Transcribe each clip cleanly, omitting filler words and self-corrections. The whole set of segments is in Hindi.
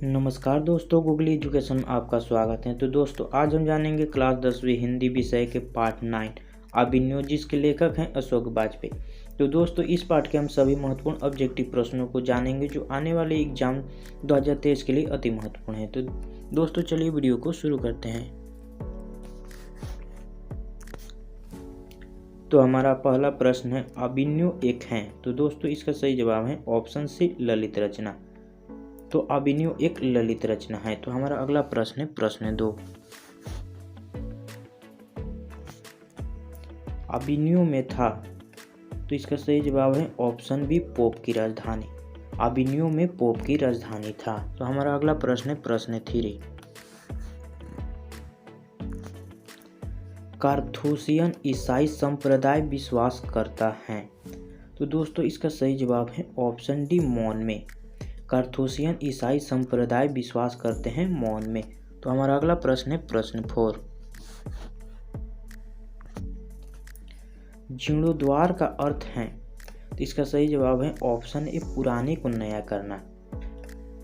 नमस्कार दोस्तों, गूगल एजुकेशन में आपका स्वागत है। तो दोस्तों, आज हम जानेंगे क्लास 10वीं हिंदी विषय के पार्ट 9 अभिनव, जिसके लेखक हैं अशोक वाजपेयी। तो दोस्तों, इस पाठ के हम सभी महत्वपूर्ण ऑब्जेक्टिव प्रश्नों को जानेंगे जो आने वाले एग्जाम 2023 के लिए अति महत्वपूर्ण है। तो दोस्तों, चलिए वीडियो को शुरू करते हैं। तो हमारा पहला प्रश्न है, अभिनव एक हैं। तो दोस्तों, इसका सही जवाब है ऑप्शन सी, ललित रचना। तो अभिनव एक ललित रचना है। तो हमारा अगला प्रश्न है प्रश्न 2, अभिनव में था। तो इसका सही जवाब है ऑप्शन बी, पोप की राजधानी। अभिनव में पोप की राजधानी था। तो हमारा अगला प्रश्न है प्रश्न 3, कार्थूसियन ईसाई संप्रदाय विश्वास करता है। तो दोस्तों, इसका सही जवाब है ऑप्शन डी, मौन में। कार्थूसियन ईसाई संप्रदाय विश्वास करते हैं मौन में। तो हमारा अगला प्रश्न है प्रश्न 4, जीर्णोद्धार का अर्थ है। तो इसका सही जवाब है ऑप्शन ए, पुराने को नया करना।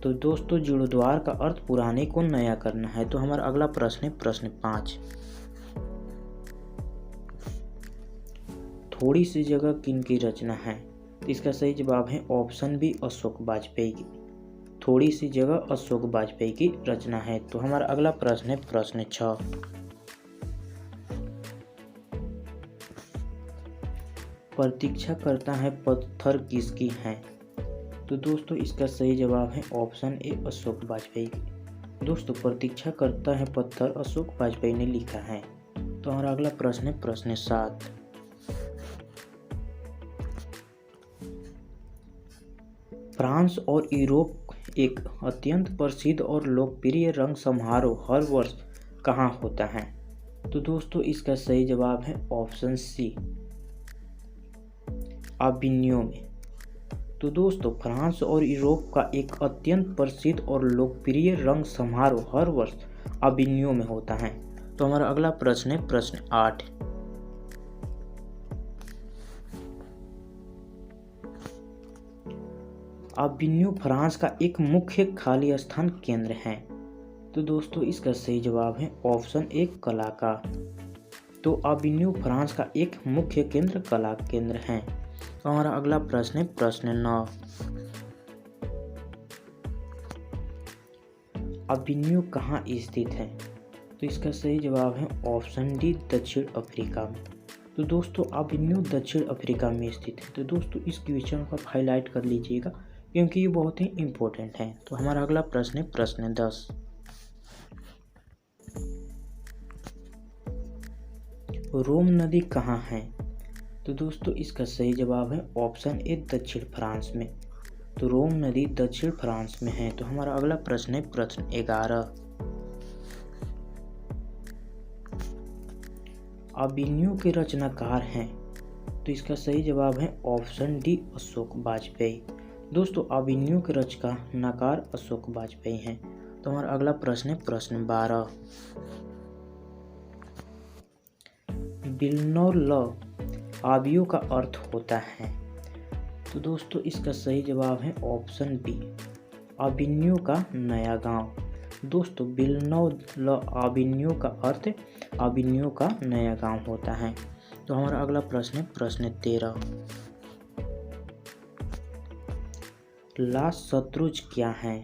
तो दोस्तों, जीर्णोद्धार का अर्थ पुराने को नया करना है। तो हमारा अगला प्रश्न है प्रश्न 5, थोड़ी सी जगह किनकी रचना है। तो इसका सही जवाब है ऑप्शन बी, अशोक वाजपेयी की। थोड़ी सी जगह अशोक वाजपेयी की रचना है। तो हमारा अगला प्रश्न है प्रश्न 6, प्रतीक्षा करता है पत्थर किसकी है। तो दोस्तों, इसका सही जवाब है ऑप्शन ए, अशोक वाजपेयी की। दोस्तों, प्रतीक्षा करता है पत्थर अशोक वाजपेयी ने लिखा है। तो हमारा अगला प्रश्न है प्रश्न 7, फ्रांस और यूरोप एक अत्यंत प्रसिद्ध और लोकप्रिय रंग समारोह हर वर्ष कहाँ होता है। तो दोस्तों, इसका सही जवाब है ऑप्शन सी, अभिनव में। तो दोस्तों, फ्रांस और यूरोप का एक अत्यंत प्रसिद्ध और लोकप्रिय रंग समारोह हर वर्ष अभिनव में होता है। तो हमारा अगला प्रश्न है प्रश्न 8, अभिनव फ्रांस का एक मुख्य खाली स्थान केंद्र है। तो दोस्तों, इसका सही जवाब है ऑप्शन ए, कला का। तो अभिनव फ्रांस का एक मुख्य केंद्र कला केंद्र है। तो हमारा अगला प्रश्न है प्रश्न 9, अभिनव कहाँ स्थित है। तो इसका सही जवाब है ऑप्शन डी, दक्षिण अफ्रीका में। तो दोस्तों, अभिनव दक्षिण अफ्रीका में स्थित है। तो दोस्तों, इस क्वेश्चन को आप हाईलाइट कर लीजिएगा क्योंकि ये बहुत ही इम्पोर्टेंट है। तो हमारा अगला प्रश्न है प्रश्न 10, रोम नदी कहाँ है। तो दोस्तों, इसका सही जवाब है ऑप्शन ए, दक्षिण फ्रांस में। तो रोम नदी दक्षिण फ्रांस में है। तो हमारा अगला प्रश्न है प्रश्न 11, अभिनव के रचनाकार हैं। तो इसका सही जवाब है ऑप्शन डी, अशोक वाजपेयी। दोस्तों, अभिनव के रचनाकार अशोक वाजपेयी हैं। तो हमारा अगला प्रश्न है प्रश्न 12, विल्नोव आवियों का अर्थ होता है। तो दोस्तों, इसका सही जवाब है ऑप्शन बी, अभिनव का नया गांव। दोस्तों, विल्नोव अभिनव का अर्थ अभिनव का नया गांव होता है। तो हमारा अगला प्रश्न है प्रश्न 13, ला शत्रुज क्या है।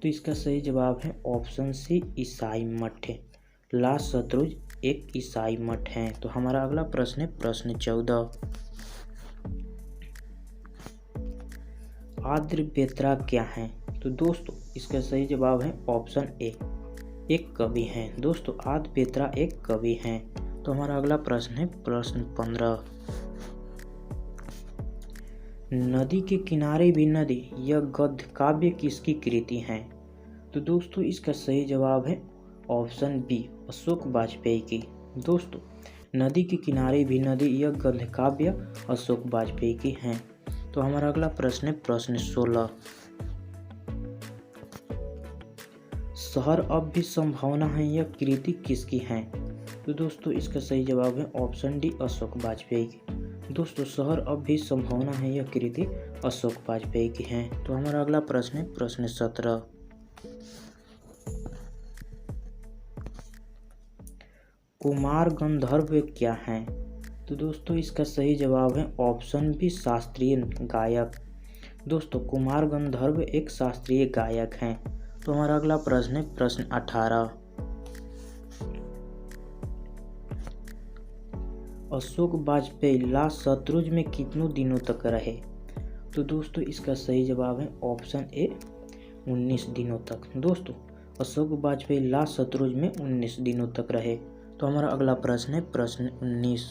तो इसका सही जवाब है ऑप्शन सी, ईसाई मठ। ला शत्रुज एक ईसाई मठ है। तो हमारा अगला प्रश्न है प्रश्न 14, आद्रव्यत्रा क्या है। तो दोस्तों, इसका सही जवाब है ऑप्शन ए, एक कवि हैं। दोस्तों, आद्रव्यत्रा एक कवि हैं। तो हमारा अगला प्रश्न है प्रश्न 15, नदी के किनारे भी नदी, यह गद्य काव्य किसकी कृति है। तो दोस्तों, इसका सही जवाब है ऑप्शन बी, अशोक वाजपेयी की। दोस्तों, नदी के किनारे भी नदी, यह गद्य काव्य अशोक वाजपेयी की हैं। तो हमारा अगला प्रश्न है प्रश्न 16, शहर अब भी संभावना है, यह कृति किसकी है। तो दोस्तों, इसका सही जवाब है ऑप्शन डी, अशोक वाजपेयी की। दोस्तों, शहर अब भी संभावना है, यह कृति अशोक वाजपेयी की है। तो हमारा अगला प्रश्न है प्रश्न 17, कुमार गंधर्व क्या हैं? तो दोस्तों इसका सही जवाब है ऑप्शन बी शास्त्रीय गायक। दोस्तों कुमार गंधर्व एक शास्त्रीय गायक हैं। तो हमारा अगला प्रश्न है प्रश्न 18। अशोक वाजपेयी ला शत्रुंज में कितनों दिनों तक रहे? तो दोस्तों इसका सही जवाब है ऑप्शन ए 19 दिनों तक। दोस्तों अशोक वाजपेयी ला शत्रुंज में 19 दिनों तक रहे। तो हमारा अगला प्रश्न है प्रश्न 19।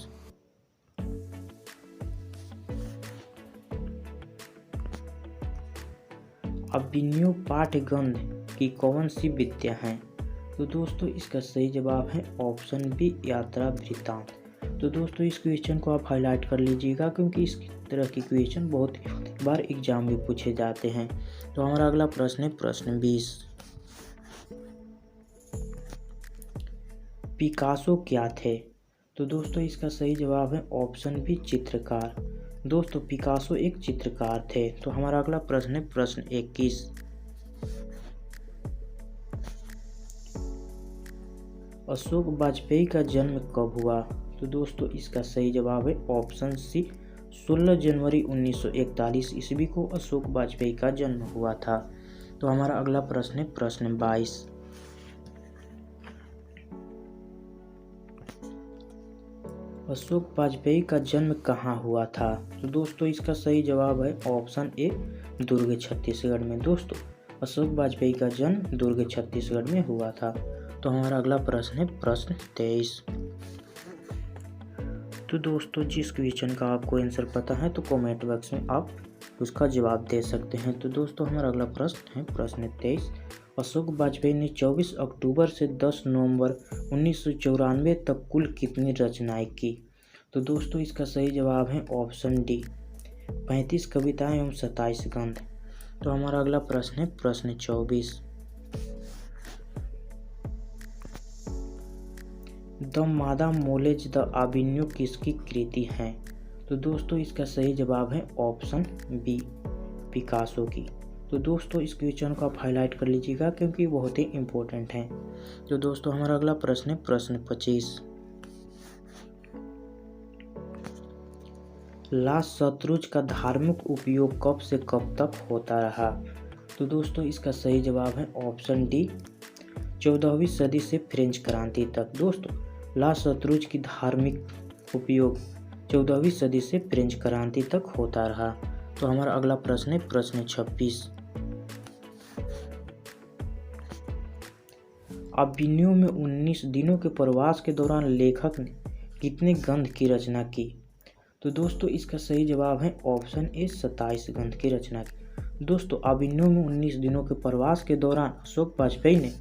अभिनव पाठगंध की कौन सी विद्या है? तो दोस्तों इसका सही जवाब है ऑप्शन बी यात्रा वृत्तांत। तो दोस्तों इस क्वेश्चन को आप हाईलाइट कर लीजिएगा क्योंकि इस तरह की क्वेश्चन बहुत बार एग्जाम में पूछे जाते हैं। तो हमारा अगला प्रश्न है प्रश्न 20। पिकासो क्या थे? तो दोस्तों इसका सही जवाब है ऑप्शन बी चित्रकार। दोस्तों पिकासो एक चित्रकार थे। तो हमारा अगला प्रश्न है प्रश्न 21। अशोक वाजपेयी का जन्म कब हुआ? तो दोस्तों इसका सही जवाब है ऑप्शन सी 16 जनवरी 1941 ईस्वी को अशोक वाजपेयी का जन्म हुआ था। तो हमारा अगला प्रश्न है प्रश्न 22। अशोक वाजपेयी का जन्म कहाँ हुआ था? तो दोस्तों इसका सही जवाब है ऑप्शन ए दुर्ग छत्तीसगढ़ में। दोस्तों अशोक वाजपेयी का जन्म दुर्ग छत्तीसगढ़ में हुआ था। तो हमारा अगला प्रश्न है प्रश्न 23। तो दोस्तों जिस क्वेश्चन का आपको आंसर पता है तो कमेंट बॉक्स में आप उसका जवाब दे सकते हैं। तो दोस्तों हमारा अगला प्रश्न है प्रश्न 23। अशोक वाजपेयी ने 24 अक्टूबर से 10 नवंबर 1994 तक कुल कितनी रचनाएं की? तो दोस्तों इसका सही जवाब है ऑप्शन डी 35 कविताएं एवं 27 गद्य। तो हमारा अगला प्रश्न है प्रश्न 24। द मादा मोलेज द आबिन्यो किसकी कृति है? तो दोस्तों इसका सही जवाब है ऑप्शन बी पिकासो की। तो दोस्तों इस क्वेश्चन को आप हाईलाइट कर लीजिएगा क्योंकि बहुत ही इम्पोर्टेंट है। तो दोस्तों हमारा अगला प्रश्न है प्रश्न 25। ला शत्रुंज का धार्मिक उपयोग कब से कब तक होता रहा? तो दोस्तों इसका सही जवाब है ऑप्शन डी 14वीं सदी से फ्रेंच क्रांति तक। दोस्तों ला शत्रुंज की धार्मिक उपयोग 14वीं सदी से फ्रेंच क्रांति तक होता रहा। तो हमारा अगला प्रश्न है प्रश्न 26। अभिनव में 19 दिनों के प्रवास के दौरान लेखक ने कितने गद्य की रचना की? तो दोस्तों इसका सही जवाब है ऑप्शन ए 27 गद्य की रचना की। दोस्तों अभिनव में 19 दिनों के प्रवास के दौरान अशोक वाजपेयी ने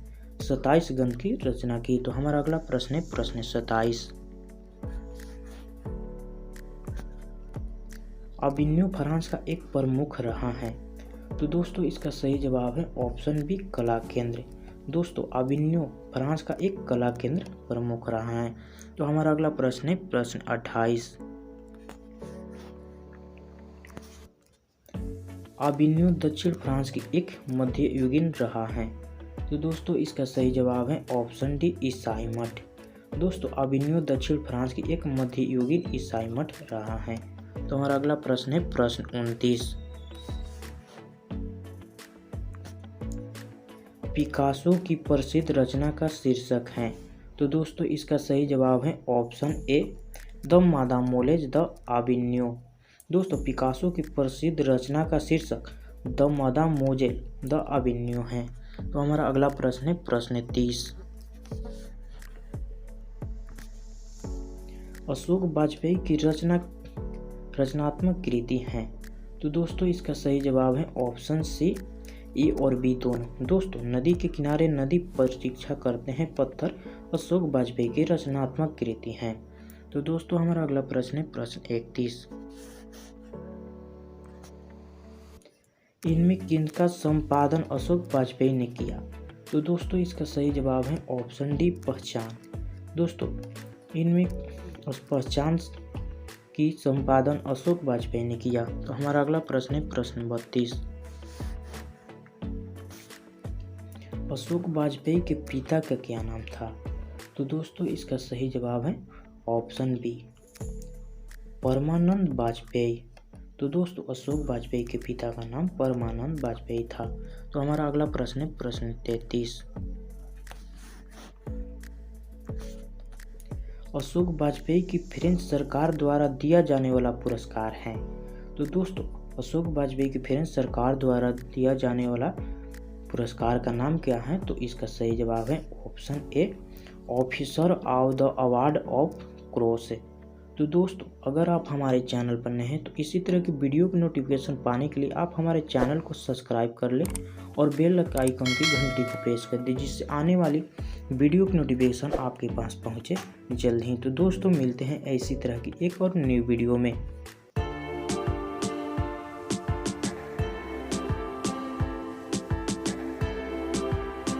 27 गद्य की रचना की। तो हमारा अगला प्रश्न है प्रश्न 27। अभिनव फ्रांस का एक प्रमुख रहा है। तो दोस्तों इसका सही जवाब है ऑप्शन बी कला केंद्र। दोस्तों अभिनव फ्रांस का एक कला केंद्र प्रमुख रहा है। तो हमारा अगला प्रश्न है प्रश्न 28। अभिनव दक्षिण फ्रांस की एक मध्ययुगीन रहा है। तो दोस्तों इसका सही जवाब है ऑप्शन डी ईसाई मठ। दोस्तों अभिनव दक्षिण फ्रांस की एक मध्ययुगीन ईसाई मठ रहा है। तो हमारा अगला प्रश्न है प्रश्न 29। पिकासो की प्रसिद्ध रचना का शीर्षक है। तो दोस्तों इसका सही जवाब है ऑप्शन ए द मादाम मोलेज द आबिन्यो। दोस्तों पिकासो की प्रसिद्ध रचना का शीर्षक द मादाम मोजेल द आबिन्यो है। तो हमारा अगला प्रश्न है प्रश्न 30। अशोक वाजपेयी की रचनात्मक कृति है। तो दोस्तों इसका सही जवाब है ऑप्शन सी ए और बी दोनों। दोस्तों नदी के किनारे नदी प्रतीक्षा करते हैं पत्थर अशोक वाजपेयी की रचनात्मक कृति है। तो दोस्तों हमारा अगला प्रश्न है प्रश्न 31। इनमें किनका संपादन अशोक वाजपेयी ने किया? तो दोस्तों इसका सही जवाब है ऑप्शन डी पहचान। दोस्तों इनमें पहचान की संपादन अशोक वाजपेयी ने किया। तो हमारा अगला प्रश्न है प्रश्न 32। अशोक वाजपेयी के पिता का क्या नाम था? तो दोस्तों इसका सही जवाब है ऑप्शन बी, परमानंद वाजपेयी। तो दोस्तों अशोक वाजपेयी के पिता का नाम परमानंद वाजपेयी था। तो हमारा अगला प्रश्न है प्रश्न 33। अशोक वाजपेयी की फ्रेंच सरकार द्वारा दिया जाने वाला पुरस्कार है। तो दोस्तों अशोक वाजपेयी की फ्रेंच सरकार द्वारा दिया जाने वाला पुरस्कार का नाम क्या है? तो इसका सही जवाब है option A, officer of the award of cross. तो दोस्तों अगर आप हमारे चैनल पर नए हैं तो इसी तरह की वीडियो की नोटिफिकेशन पाने के लिए आप हमारे चैनल को सब्सक्राइब कर लें और बेल आइकन की घंटी को प्रेस कर दें, जिससे आने वाली वीडियो की नोटिफिकेशन आपके पास पहुंचे जल्द ही। तो दोस्तों मिलते हैं ऐसी तरह की एक और न्यू वीडियो में।